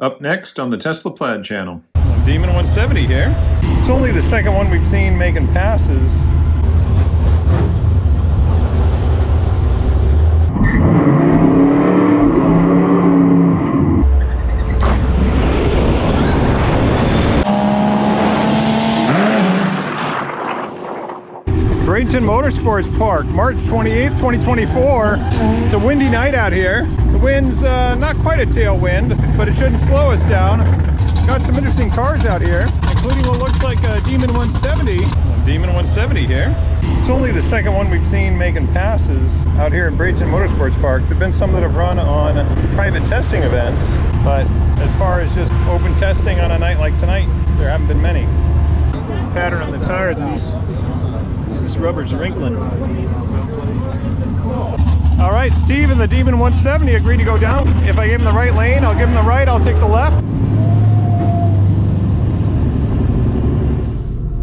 Up next on the Tesla Plaid channel. Demon170 here. It's only the second one we've seen making passes. Bradenton Motorsports Park, March 28th, 2024. It's a windy night out here. The wind's not quite a tailwind, but it shouldn't slow us down. Got some interesting cars out here, including what looks like a Demon170. Demon170 here. It's only the second one we've seen making passes out here in Bradenton Motorsports Park. There have been some that have run on private testing events, but as far as just open testing on a night like tonight, there haven't been many. Pattern on the tire, this rubber's wrinkling. All right, Steve and the Demon170 agreed to go down. If I give him the right lane, I'll give him the right, I'll take the left.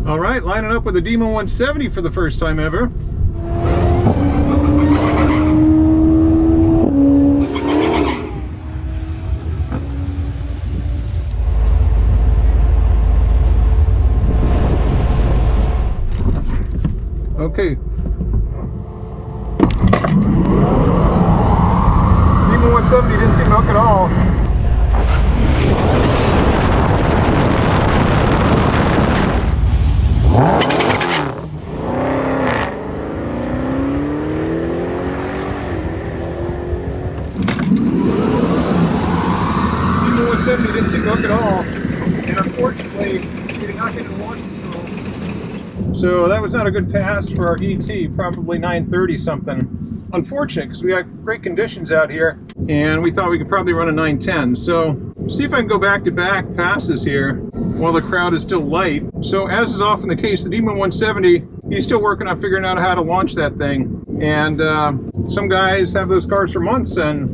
All right, lining up with the Demon170 for the first time ever. Okay. Demon170 didn't seem to hook at all. Demon170 didn't seem to hook at all. And unfortunately, we did not get into launch control. So that was not a good pass for our ET, probably 930 something. Unfortunate, because we got great conditions out here, and we thought we could probably run a 910. So, see if I can go back-to-back passes here while the crowd is still light. So, as is often the case, the Demon170, he's still working on figuring out how to launch that thing. And some guys have those cars for months, and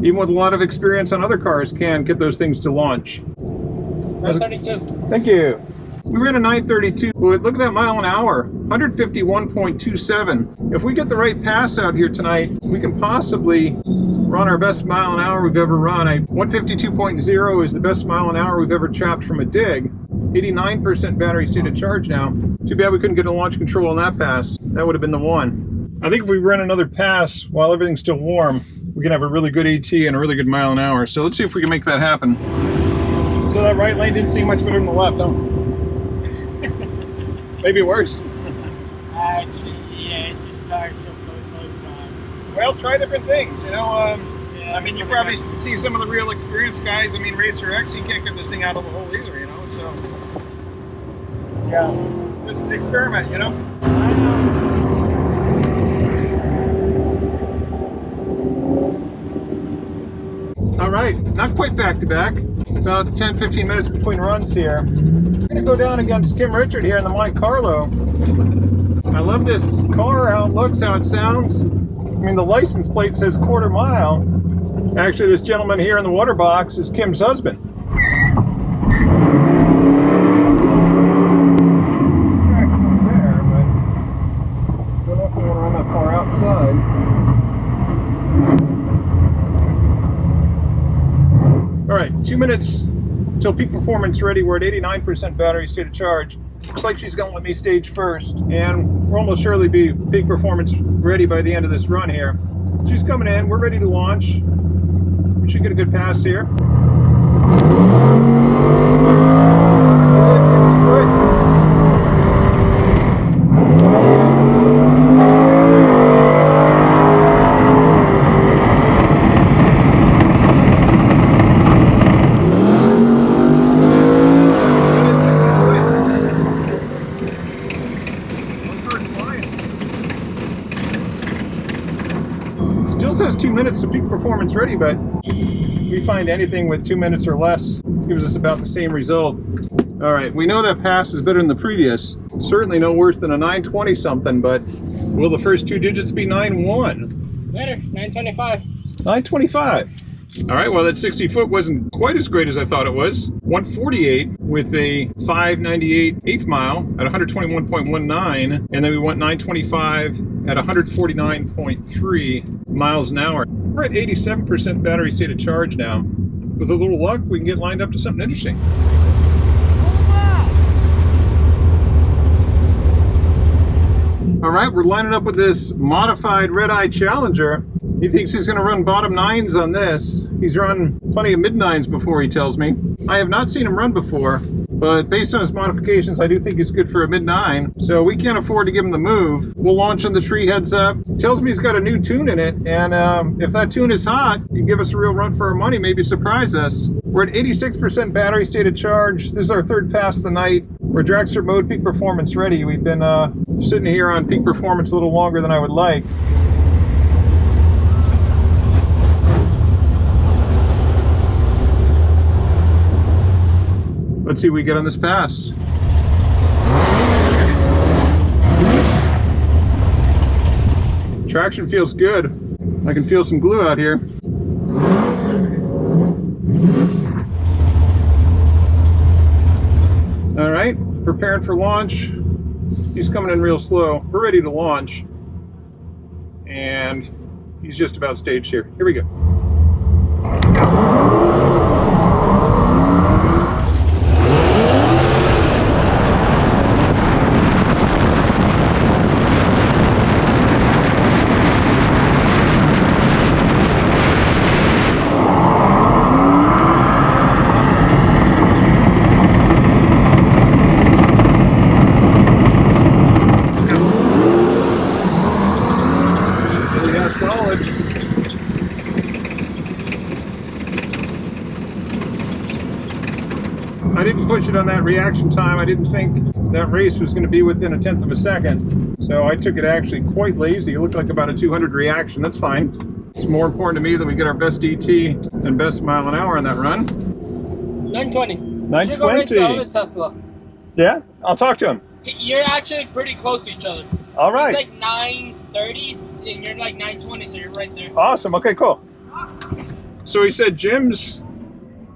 even with a lot of experience on other cars, can get those things to launch. 932. Thank you. We ran a 932. Look at that mile an hour, 151.27. If we get the right pass out here tonight, we can possibly run our best mile an hour we've ever run. 152.0 is the best mile an hour we've ever chopped from a dig. 89% battery state of charge now. Too bad we couldn't get a launch control on that pass. That would have been the one. I think if we run another pass while everything's still warm, we can have a really good AT and a really good mile an hour. So let's see if we can make that happen. So that right lane didn't seem much better than the left, huh? Maybe worse. Actually, yeah, it just starts to both times. Well, try different things, you know. Yeah, I mean, you probably see some of the real experienced guys. I mean, Racer X, you can't get this thing out of the hole either, you know. So, yeah, just experiment, you know. I know. All right, not quite back to back. About 10-15 minutes between runs here. I'm gonna go down against Kim Richard here in the Monte Carlo. I love this car, how it looks, how it sounds. I mean, the license plate says quarter mile. Actually, this gentleman here in the water box is Kim's husband. There, but don't know if we want to run that far outside. All right, 2 minutes until peak performance ready. We're at 89% battery state of charge. Looks like she's gonna let me stage first, and we'll almost surely be peak performance ready by the end of this run here. She's coming in, we're ready to launch. We should get a good pass here. Says 2 minutes to peak performance ready, but we find anything with 2 minutes or less gives us about the same result. All right, we know that pass is better than the previous. Certainly no worse than a 920 something, but will the first two digits be 91? Better, 925. 925. All right, well, that 60 foot wasn't quite as great as I thought it was. 148 with a 598 eighth mile at 121.19, and then we went 925 at 149.3 miles an hour. We're at 87% battery state of charge now. with a little luck, we can get lined up to something interesting. All right, we're lining up with this modified Redeye Challenger. He thinks he's going to run bottom nines on this. He's run plenty of mid nines before, he tells me. I have not seen him run before, but based on his modifications, I do think it's good for a mid nine. So we can't afford to give him the move. We'll launch on the tree heads up. Tells me he's got a new tune in it, and if that tune is hot, you give us a real run for our money, maybe surprise us. We're at 86% battery state of charge. This is our third pass of the night. We're dragster mode, peak performance ready. We've been sitting here on peak performance a little longer than I would like. Let's see what we get on this pass. Traction feels good. I can feel some glue out here. All right, preparing for launch. He's coming in real slow. We're ready to launch. And he's just about staged here. Here we go. I didn't push it on that reaction time. I didn't think that race was going to be within 1/10 of a second. So I took it actually quite lazy. It looked like about a 200 reaction. That's fine. It's more important to me that we get our best DT and best mile an hour on that run. 920. 920. Tesla. Yeah? I'll talk to him. You're actually pretty close to each other. All right. He's like 930 and you're like 920, so you're right there. Awesome. Okay, cool. So he said Jim's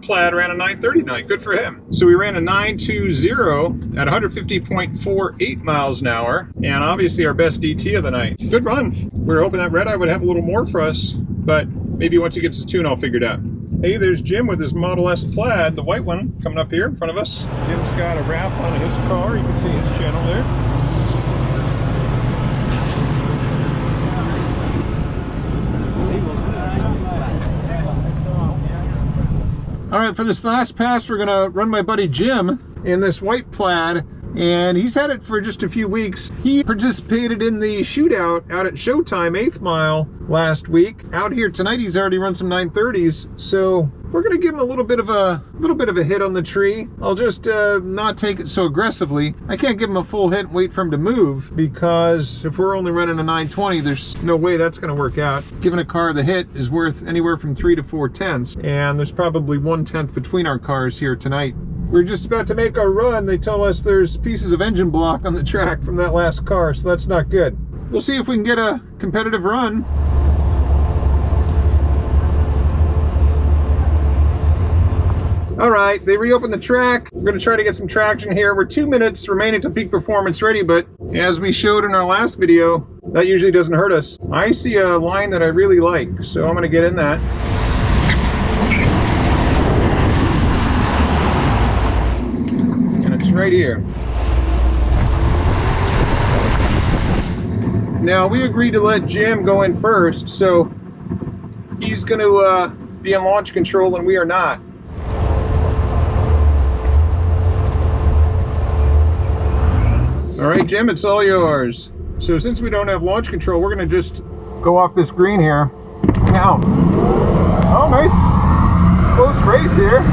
Plaid ran a 930 night. Good for him. So we ran a 920 at 150.48 miles an hour, and obviously our best DT of the night. Good run. We were hoping that Redeye would have a little more for us, but maybe once he gets his tune all figured out. Hey, there's Jim with his Model S Plaid, the white one, coming up here in front of us. Jim's got a wrap on his car. You can see his channel there. All right, for this last pass, we're gonna run my buddy Jim in this white Plaid, and he's had it for just a few weeks. He participated in the shootout out at Showtime 8th Mile last week. Out here tonight, he's already run some 930s, so we're gonna give him a little bit of a hit on the tree. I'll just not take it so aggressively. I can't give him a full hit and wait for him to move, because if we're only running a 920, there's no way that's gonna work out. Giving a car the hit is worth anywhere from 3 to 4 tenths, and there's probably 1/10 between our cars here tonight. We're just about to make our run. They tell us there's pieces of engine block on the track from that last car, so that's not good. We'll see if we can get a competitive run. All right, they reopened the track. We're gonna try to get some traction here. We're 2 minutes remaining to peak performance ready, but as we showed in our last video, that usually doesn't hurt us. I see a line that I really like, so I'm gonna get in that. And it's right here. Now, we agreed to let Jim go in first, so he's gonna be in launch control and we are not. All right, Jim, it's all yours. So since we don't have launch control, we're gonna just go off this green here. Now, oh, nice, close race here.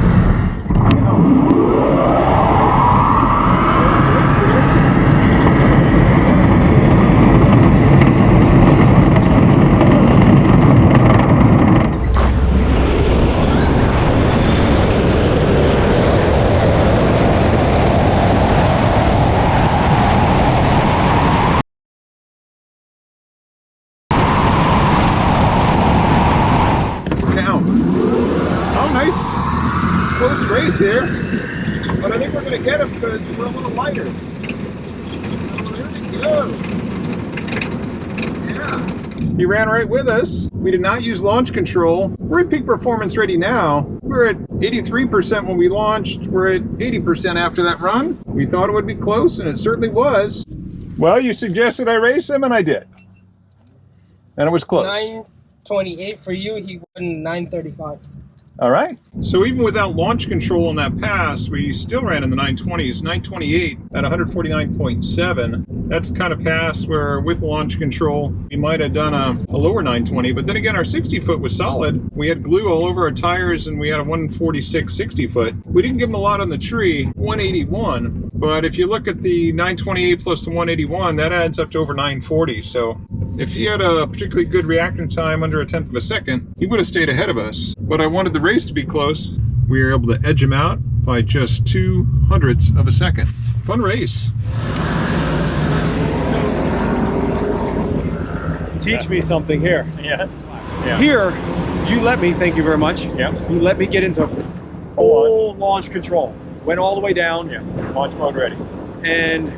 Close race here, but I think we're going to get him because we're a little lighter. So there we go. Yeah. He ran right with us. We did not use launch control. We're at peak performance ready now. We're at 83% when we launched. We're at 80% after that run. We thought it would be close, and it certainly was. Well, you suggested I race him, and I did. And it was close. 928 for you, he won 935. All right. So even without launch control on that pass, we still ran in the 920s, 928 at 149.7. That's the kind of pass where with launch control, we might have done a lower 920. But then again, our 60-foot was solid. We had glue all over our tires, and we had a 146 60-foot. We didn't give them a lot on the tree, 181. But if you look at the 928 plus the 181, that adds up to over 940. So if he had a particularly good reaction time under a tenth of a second, he would have stayed ahead of us. But I wanted the race to be close. We were able to edge him out by just 0.02 of a second. Fun race. Teach me something here. Yeah. Here, you let me, thank you very much. Yeah. You let me get into full launch control. Went all the way down. Yeah. Launch mode ready. And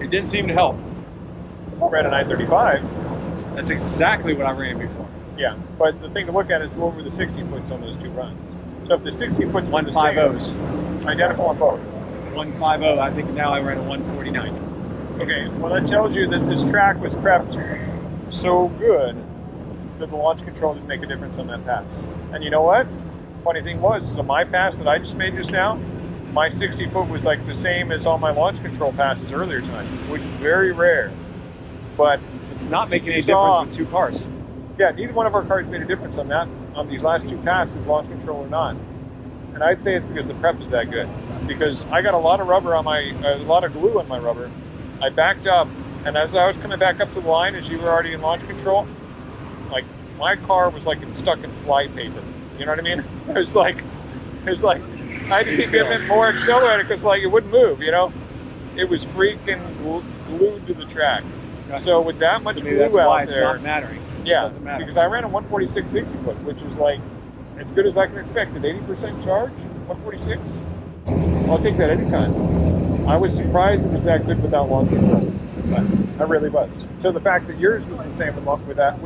it didn't seem to help. I ran a 935. That's exactly what I ran before. Yeah. But the thing to look at is what were the 60 foots on those two runs. So if the 60 foots were the same, 150s. identical on both. 150, I think now I ran a 149. Okay, well that tells you that this track was prepped so good that the launch control didn't make a difference on that pass. And you know what? Funny thing was, so my pass that I just made just now, my 60 foot was like the same as all my launch control passes earlier tonight, which is very rare. But It's not making any difference with two cars. yeah, neither one of our cars made a difference on that, on these last two passes, launch control or not. And I'd say it's because the prep is that good. Because I got a lot of rubber on my, a lot of glue on my rubber. I backed up, and as I was coming back up to the line, as you were already in launch control, like my car was like stuck in fly paper. You know what I mean? It was like I had to keep giving it more accelerator because like it wouldn't move. You know, it was freaking glued to the track. So with that much To me, glue that's why out it's there, not mattering. yeah, It doesn't matter. because I ran a 146 60 foot, which is like as good as I can expect. At 80% charge, 146. I'll take that anytime. I was surprised it was that good without launch control. I really was. So the fact that yours was the same without.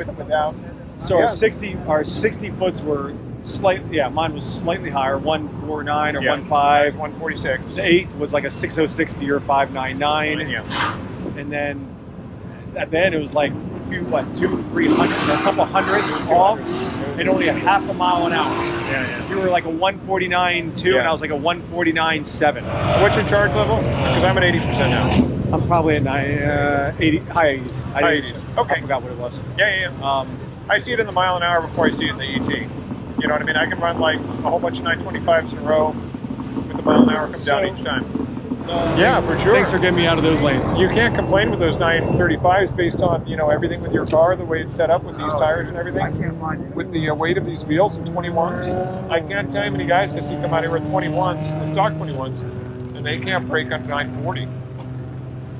So yeah. our 60 foots were slightly, yeah, mine was slightly higher, 149 or Yeah. 15. 146. The 8th was like a 6060 or 599. Yeah. And then at the end it was like a few, what, 200-300, a couple hundredths off, and only a half a mile an hour. Yeah. You were like a 149.2, Yeah. and I was like a 149.7. What's your charge level? Because I'm at 80% now. I'm probably at 80, high 80s. High 80s. Okay. I forgot what it was. Yeah. I see it in the mile an hour before I see it in the ET. You know what I mean? I can run like a whole bunch of 925s in a row with the mile an hour come down each time. Yeah, for sure. Thanks for getting me out of those lanes. You can't complain with those 935s based on, you know, everything with your car, the way it's set up with these tires and everything. With the weight of these wheels and 21s. I can't tell you how many guys I see come out here with 21s, the stock 21s, and they can't break under 940.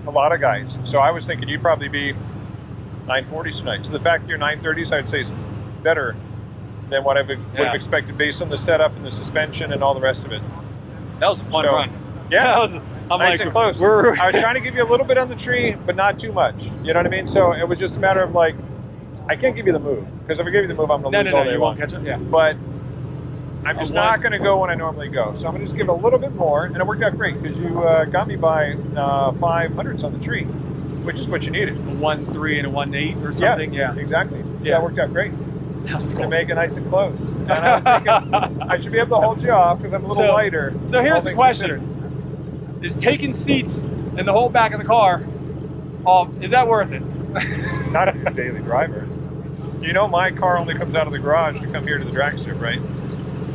A lot of guys. So I was thinking you'd probably be 940s tonight. So the fact that you're 930s, I'd say is better than what I would have expected based on the setup and the suspension and all the rest of it. That was a fun run. Yeah. I'm nice like, and close. I was trying to give you a little bit on the tree, but not too much. You know what I mean? So it was just a matter of like, I can't give you the move because if I give you the move, I'm going to lose all day you long. won't catch it. Yeah. But I'm just not going to go when I normally go. So I'm going to just give it a little bit more, and it worked out great because you got me by 500ths on the tree, which is what you needed. A 1.3 and a 1.8 or something. Yeah. Exactly. So Yeah. that worked out great. That was To cool. make it nice and close. And I was thinking I should be able to hold you off because I'm a little lighter. So here's all the things question. considered. Is taking seats in the whole back of the car, is that worth it? Not a daily driver. You know, my car only comes out of the garage to come here to the drag strip, right?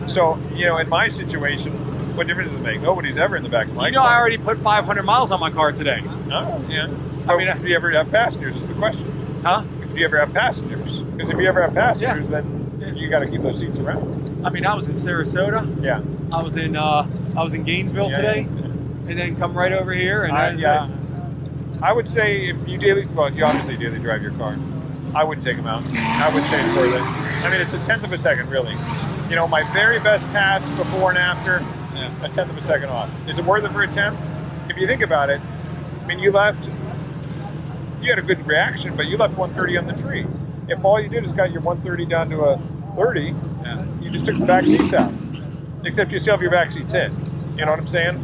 So, you know, in my situation, what difference does it make? Nobody's ever in the back of my You know, car. I already put 500 miles on my car today. Oh, yeah. I mean, do you ever have passengers is the question. Huh? Do you ever have passengers? Because if you ever have passengers, then you got to keep those seats around. I mean, I was in Sarasota. Yeah. I was in Gainesville today, and then come right over here. And I would say if you you obviously daily drive your car. I wouldn't take them out. I would say it's worth it. I mean, it's a tenth of a second, really. You know, my very best pass before and after, a tenth of a second off. Is it worth it for a tenth? If you think about it, I mean, you had a good reaction, but you left 130 on the tree. If all you did is got your 130 down to a 30, you you just took the back seats out. Except you still have your back seats in. You know what I'm saying?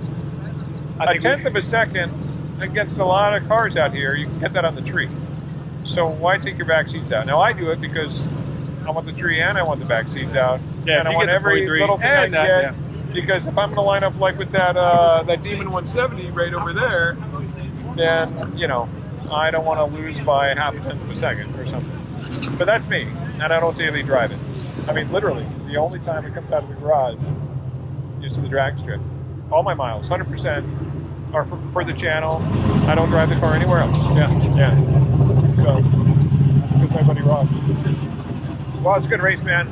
A tenth of a second against a lot of cars out here, you can get that on the tree. So why take your back seats out? Now I do it because I want the tree and I want the back seats out. Yeah, and I want every little thing I get. yeah. Because if I'm going to line up like with that that Demon170 right over there, then, you know, I don't want to lose by half a tenth of a second or something. But that's me, and I don't daily drive it. I mean, literally, the only time it comes out of the garage is to the drag strip. All my miles, 100%, are for the channel. I don't drive the car anywhere else. Yeah. So, that's good, my buddy Ross. Well, it's a good race, man.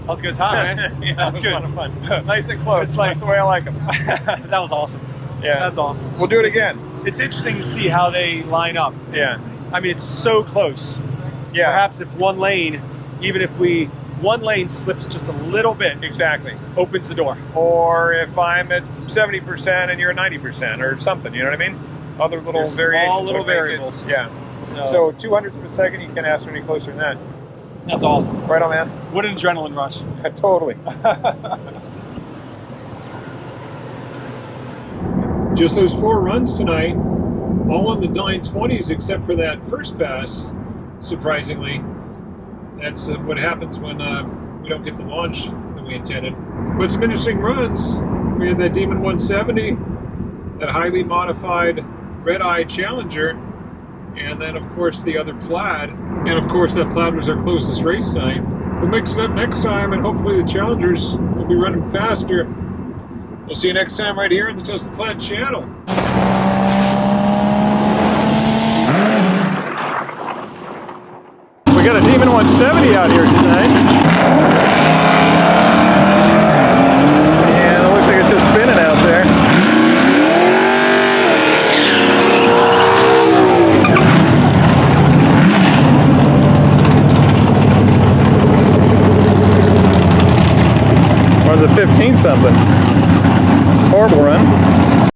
That was a good time, man. Yeah, that was good. a lot of fun. Nice and close. It's like- That's the way I like them. That was awesome. Yeah. That's awesome. We'll do it again. It's interesting to see how they line up. Yeah. I mean, it's so close. Yeah. Perhaps if one lane, even if one lane slips just a little bit, Exactly. opens the door. Or if I'm at 70% and you're at 90% or something, you know what I mean? Other little There's variations. small little would make it- variables. Yeah. So 200ths of a second, you can't ask for any closer than that. That's awesome. Right on, man. What an adrenaline rush. Totally. Just those 4 runs tonight, all in the 920s except for that first pass, surprisingly. That's what happens when we don't get the launch that we intended. But some interesting runs. We had that Demon170, that highly modified Redeye Challenger, and then of course the other Plaid. And of course that Plaid was our closest race tonight. We'll mix it up next time, and hopefully the Challengers will be running faster. We'll see you next time right here on the Tesla Plaid channel. We got a Demon170 out here tonight. And it looks like it's just spinning out there. Runs a 15 something. Horrible run.